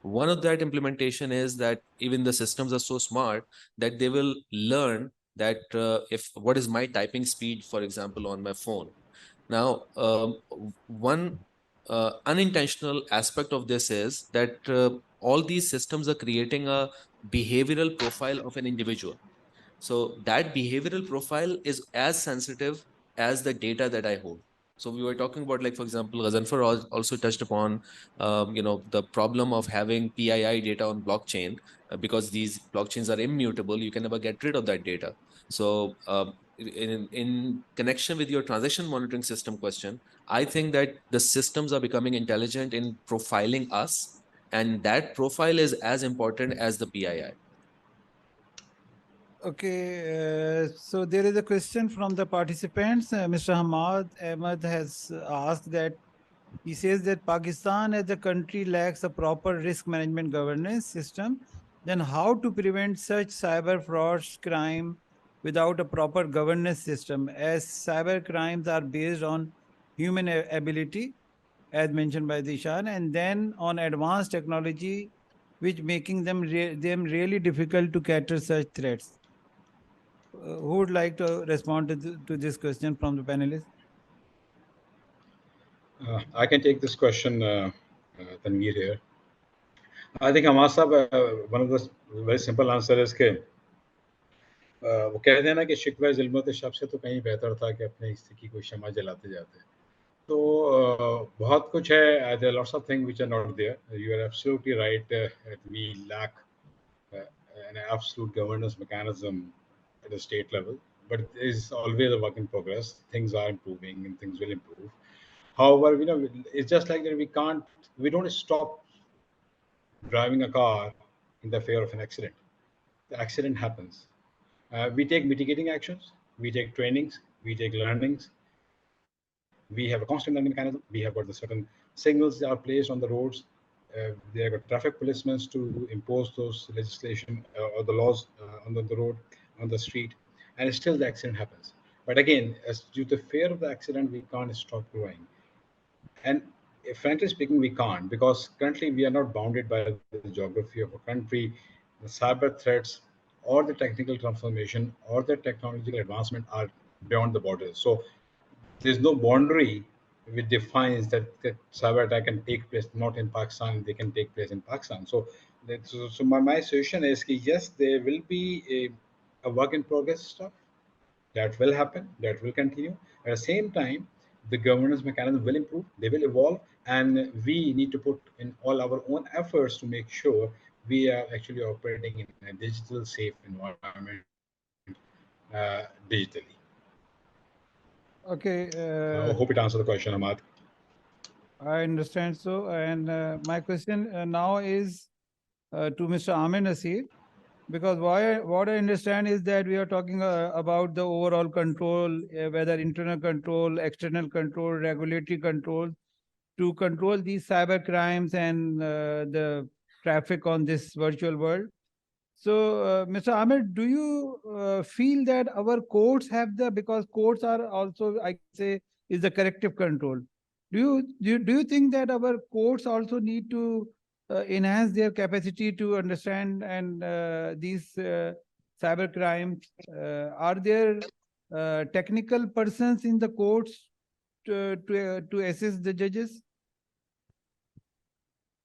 One of that implementation is that even the systems are so smart that they will learn that if what is my typing speed, for example, on my phone. Now, one unintentional aspect of this is that all these systems are creating a behavioral profile of an individual. So that behavioral profile is as sensitive as the data that I hold. So we were talking about, like, for example, Ghazanfar also touched upon, the problem of having PII data on blockchain, because these blockchains are immutable. You can never get rid of that data. So in connection with your transaction monitoring system question, I think that the systems are becoming intelligent in profiling us, and that profile is as important as the PII. Okay, so there is a question from the participants. Mr. Hamad Ahmed has asked that, he says that Pakistan as a country lacks a proper risk management governance system. Then how to prevent such cyber frauds, crime without a proper governance system, as cyber crimes are based on human ability, as mentioned by Dishan, and then on advanced technology, which making them really difficult to cater such threats. Who would like to respond to this question from the panelists? I can take this question, Tanveer here. I think Hamad sahab, one of the very simple answer is कि वो कहते हैं ना कि शिकवा ज़िल्मत शब से तो कहीं बेहतर था कि अपने हिस्से की कोई शमा जलाते जाते. तो बहुत कुछ है. There are lots of things which are not there. You are absolutely right. We lack an absolute governance mechanism at a state level, but it is always a work in progress. Things are improving and things will improve. However, it's just like that we don't stop driving a car in the fear of an accident. The accident happens. We take mitigating actions, we take trainings, we take learnings. We have a constant learning mechanism. We have got the certain signals that are placed on the roads. There are traffic policemen to impose those legislation or the laws on the road, on the street, and still the accident happens. But again, as due to fear of the accident, we can't stop growing. And frankly speaking, we can't, because currently we are not bounded by the geography of a country, the cyber threats, or the technical transformation, or the technological advancement are beyond the borders. So there's no boundary which defines that cyber attack can take place not in Pakistan, they can take place in Pakistan. So my suggestion is that yes, there will be a work in progress stuff that will happen, that will continue. At the same time, the governance mechanism will improve, they will evolve, and we need to put in all our own efforts to make sure we are actually operating in a digital safe environment digitally. Okay. I hope it answered the question, Ahmad. I understand so. And my question now is to Mr. Amir Nasir, because what I understand is that we are talking about the overall control, whether internal control, external control, regulatory control, to control these cyber crimes and the traffic on this virtual world. So, Mr. Amir, do you feel that our courts have because courts are also, I say, is the corrective control. Do you think that our courts also need to enhance their capacity to understand and these cyber crimes? Are there technical persons in the courts to assist the judges?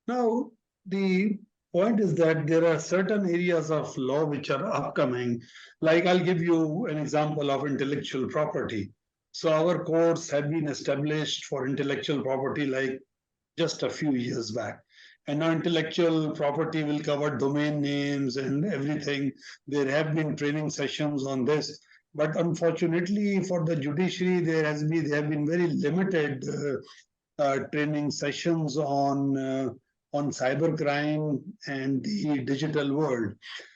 Now, the point is that there are certain areas of law which are upcoming. Like I'll give you an example of intellectual property. So our courts have been established for intellectual property like just a few years back. And now intellectual property will cover domain names and everything. There have been training sessions on this. But unfortunately for the judiciary, there have been very limited training sessions on cybercrime and the digital world.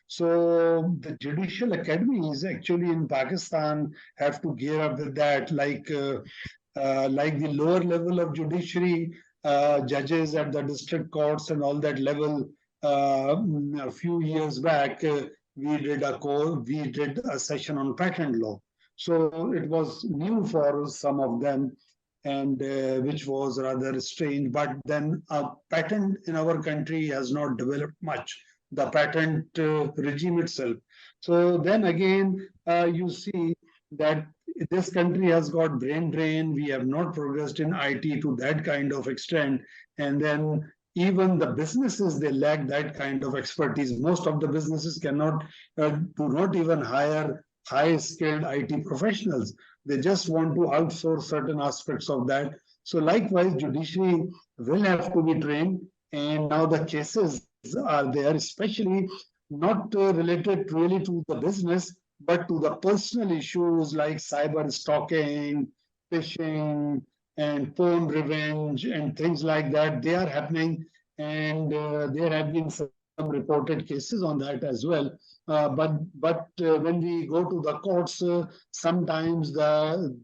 So the judicial academies actually in Pakistan have to gear up with that, like the lower level of judiciary, judges at the district courts and all that level. A few years back, we did a session on patent law. So it was new for some of them, and which was rather strange. But then a patent in our country has not developed much, the patent regime itself. So then again, you see that this country has got brain drain. We have not progressed in IT to that kind of extent. And then even the businesses, they lack that kind of expertise. Most of the businesses do not even hire high-skilled IT professionals. They just want to outsource certain aspects of that. So likewise, judiciary will have to be trained. And now the cases are there, especially not related really to the business, but to the personal issues like cyber stalking, phishing, and porn revenge, and things like that. They are happening, and there have been some reported cases on that as well. But when we go to the courts, sometimes the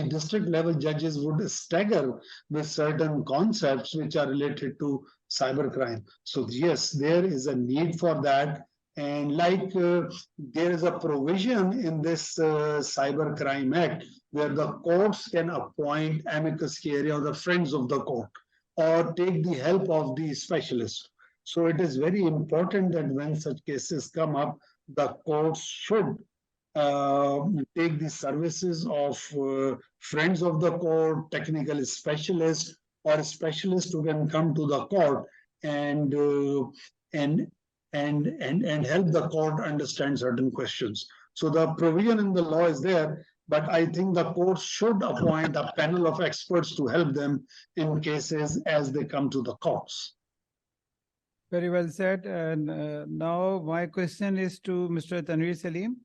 district level judges would stagger with certain concepts which are related to cybercrime. So yes, there is a need for that. And like there is a provision in this Cybercrime Act where the courts can appoint amicus curiae or the friends of the court or take the help of the specialist. So it is very important that when such cases come up, the courts should take the services of friends of the court, technical specialists, or specialists who can come to the court and help the court understand certain questions. So the provision in the law is there, but I think the courts should appoint a panel of experts to help them in cases as they come to the courts. Very well said. And now my question is to Mr. Tanveer Salim.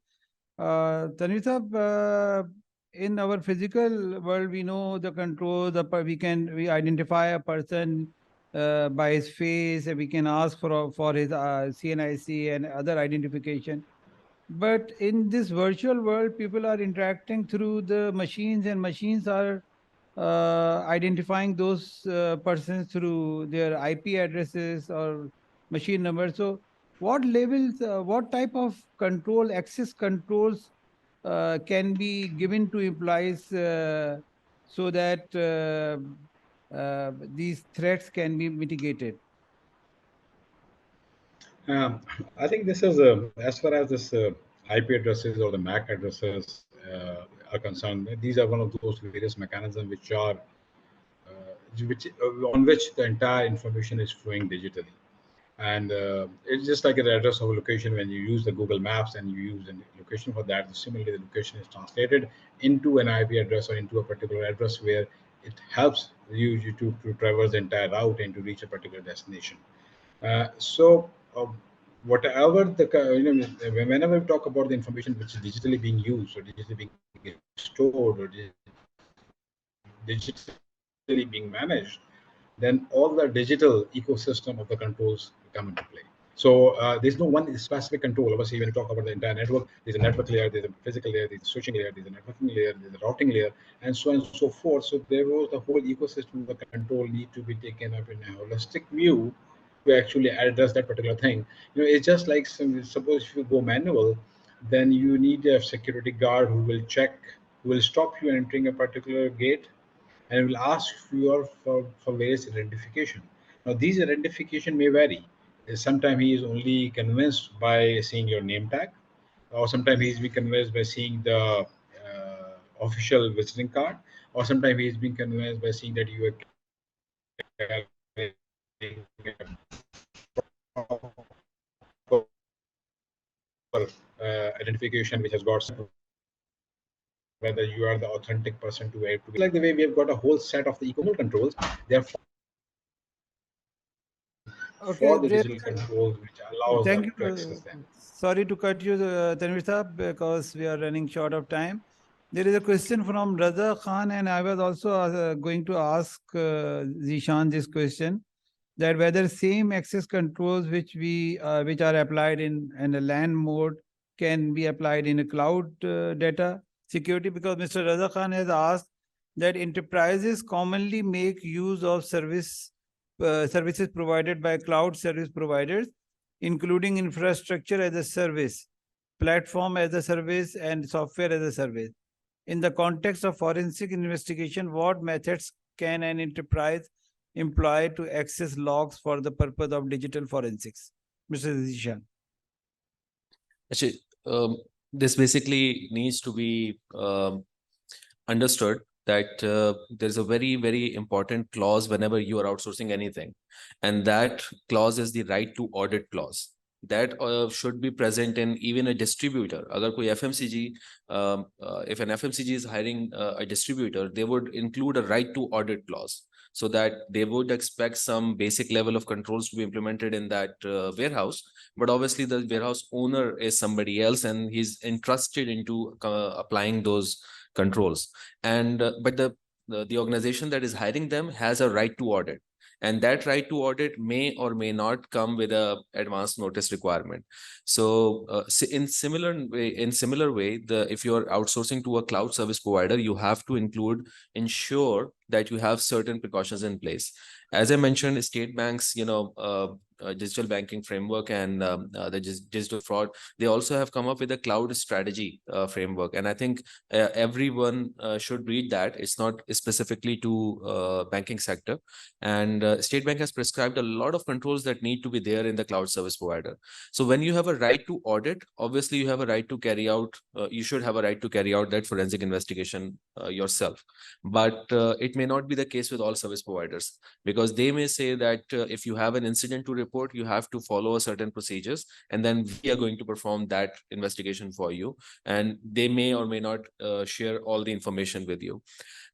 Tanveer Sahab, in our physical world, we know the controls. We identify a person by his face, and we can ask for his CNIC and other identification. But in this virtual world, people are interacting through the machines, and machines are identifying those persons through their IP addresses or machine numbers. So what levels, what type of control, access controls can be given to employees so that these threats can be mitigated? I think this is as far as this IP addresses or the MAC addresses are concerned. These are one of those various mechanisms which are on which the entire information is flowing digitally, and it's just like an address of a location. When you use the Google Maps and you use a location for that, similarly the location is translated into an IP address or into a particular address where it helps you to traverse the entire route and to reach a particular destination. Whatever whenever we talk about the information which is digitally being used or digitally being stored or digitally being managed, then all the digital ecosystem of the controls come into play. So there's no one specific control. Obviously, when you talk about the entire network, there's a network layer, there's a physical layer, there's a switching layer, there's a networking layer, there's a routing layer, and so on and so forth. So there was the whole ecosystem of the control need to be taken up in a holistic view to actually address that particular thing. It's just like suppose if you go manual, then you need a security guard who will check, who will stop you entering a particular gate, and will ask you for various identification. Now, these identification may vary. Sometimes he is only convinced by seeing your name tag, or sometimes he's been convinced by seeing the official visiting card, or sometimes he's been convinced by seeing that you are identification which has got whether you are the authentic person to it. Like the way we have got a whole set of the eco controls, they are for the digital controls which allows Thank us you. to access them. Sorry to cut you, Tanvir Saab, because we are running short of time. There is a question from Raza Khan, and I was also going to ask Zishan this question, that whether same access controls which are applied in a LAN mode can be applied in a cloud data security, because Mr. Raza Khan has asked that enterprises commonly make use of services provided by cloud service providers, including infrastructure as a service, platform as a service, and software as a service. In the context of forensic investigation, what methods can an enterprise employ to access logs for the purpose of digital forensics? Mr. Zishan. Actually, this basically needs to be understood that there's a very, very important clause whenever you are outsourcing anything. And that clause is the right to audit clause. That should be present in even a distributor. Agar koi FMCG, if an FMCG is hiring a distributor, they would include a right to audit clause, so that they would expect some basic level of controls to be implemented in that warehouse. But obviously the warehouse owner is somebody else, and he's entrusted into applying those controls. And but the organization that is hiring them has a right to audit, and that right to audit may or may not come with a advance notice requirement. So in similar way, if you're outsourcing to a cloud service provider, you have to ensure that you have certain precautions in place. As I mentioned, state banks, digital banking framework and the digital fraud, they also have come up with a cloud strategy framework. And I think everyone should read that. It's not specifically to banking sector. And State Bank has prescribed a lot of controls that need to be there in the cloud service provider. So when you have a right to audit, obviously you have a right to carry out, you should have a right to carry out that forensic investigation yourself. But it may not be the case with all service providers, because they may say that if you have an incident to report, you have to follow a certain procedures, and then we are going to perform that investigation for you. And they may or may not share all the information with you.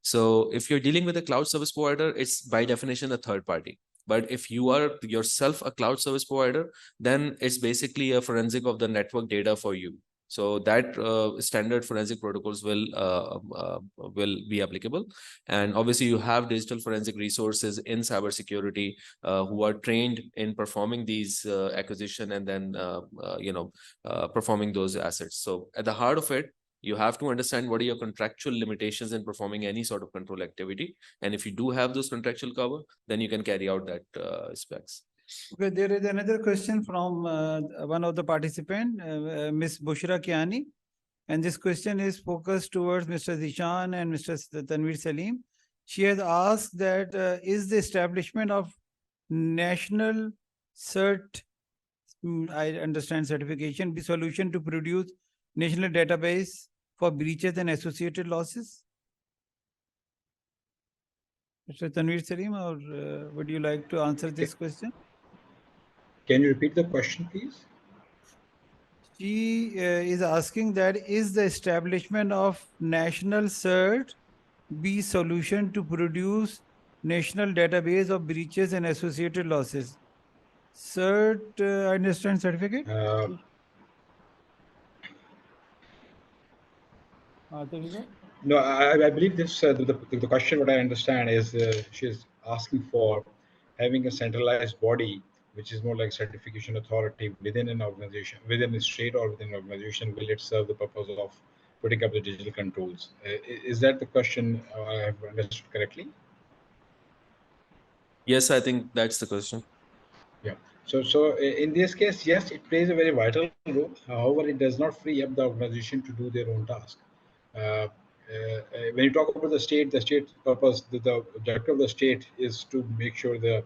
So if you're dealing with a cloud service provider, it's by definition a third party. But if you are yourself a cloud service provider, then it's basically a forensic of the network data for you. So that standard forensic protocols will be applicable. And obviously you have digital forensic resources in cybersecurity who are trained in performing these acquisition and then performing those assets. So at the heart of it, you have to understand what are your contractual limitations in performing any sort of control activity. And if you do have those contractual cover, then you can carry out that specs. Okay, there is another question from one of the participants, Ms. Bushra Kiani. And this question is focused towards Mr. Zishan and Mr. Tanvir Salim. She has asked that is the establishment of national I understand certification, be solution to produce national database for breaches and associated losses? Mr. Tanvir Salim, or would you like to answer this question? Can you repeat the question, please? She is asking that is the establishment of national CERT be solution to produce national database of breaches and associated losses? CERT, I understand certificate? No, I believe this, the question, what I understand is she's asking for having a centralized body, which is more like certification authority within an organization, within a state or within an organization. Will it serve the purpose of putting up the digital controls? Is that the question I have understood correctly? Yes, I think that's the question. Yeah. So in this case, yes, it plays a very vital role. However, it does not free up the organization to do their own task. When you talk about the state purpose, the objective of the state is to make sure the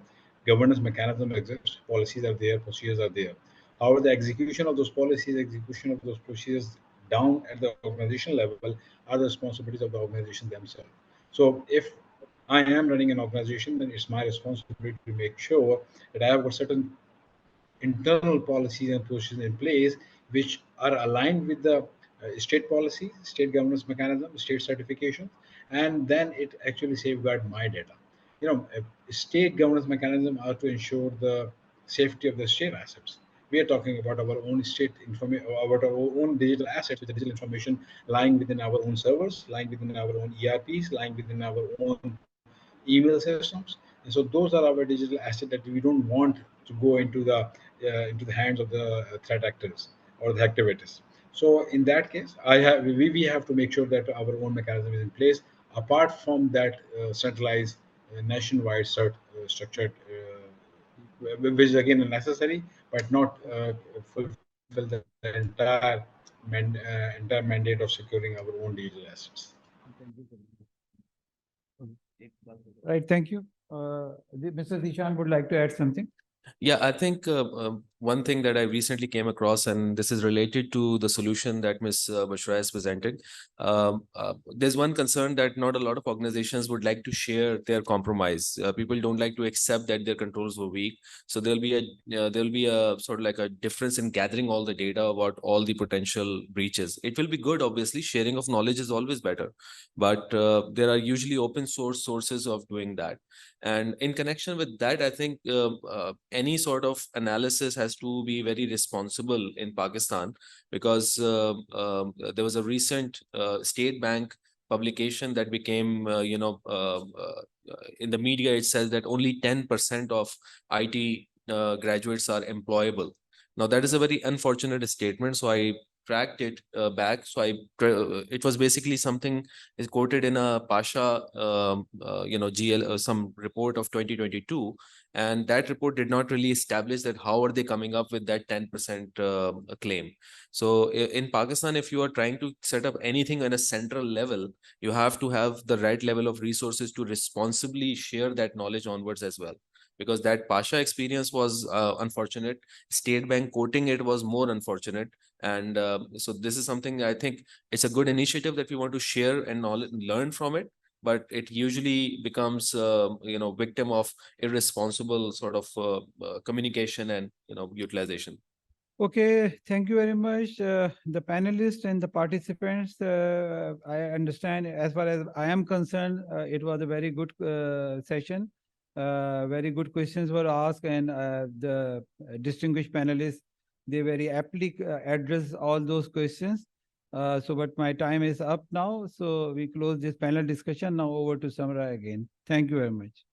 governance mechanism exists, policies are there, procedures are there. However, the execution of those policies, execution of those procedures down at the organization level are the responsibilities of the organization themselves. So if I am running an organization, then it's my responsibility to make sure that I have got certain internal policies and procedures in place which are aligned with the state policy, state governance mechanism, state certification, and then it actually safeguard my data. State governance mechanism are to ensure the safety of the state assets. We are talking about our own state information, about our own digital assets, with the digital information lying within our own servers, lying within our own ERPs, lying within our own email systems. And so those are our digital assets that we don't want to go into the hands of the threat actors or the activities. So in that case, we have to make sure that our own mechanism is in place. Apart from that, centralized nationwide structured, which is again necessary, but not fulfill the entire mandate of securing our own digital assets. Right, thank you. Mr. Zishan would like to add something. Yeah, I think one thing that I recently came across, and this is related to the solution that Ms. Bushra has presented. There's one concern that not a lot of organizations would like to share their compromise. People don't like to accept that their controls were weak. So there'll be a sort of like a difference in gathering all the data about all the potential breaches. It will be good, obviously. Sharing of knowledge is always better, but there are usually open source sources of doing that. And in connection with that, I think any sort of analysis has to be very responsible in Pakistan, because there was a recent State Bank publication that became, in the media, it says that only 10% of IT graduates are employable. Now, that is a very unfortunate statement. So I tracked it back. So it was basically something is quoted in a Pasha, GL, some report of 2022. And that report did not really establish that how are they coming up with that 10% claim. So in Pakistan, if you are trying to set up anything on a central level, you have to have the right level of resources to responsibly share that knowledge onwards as well. Because that Pasha experience was unfortunate. State Bank quoting it was more unfortunate. And so this is something I think it's a good initiative that we want to share and learn from it. But it usually becomes, victim of irresponsible sort of communication and, utilization. Okay, thank you very much. The panelists and the participants, I understand, as far as I am concerned, it was a very good session. Very good questions were asked, and the distinguished panelists, they very aptly address all those questions. But my time is up now, so we close this panel discussion. Now over to Samra again. Thank you very much.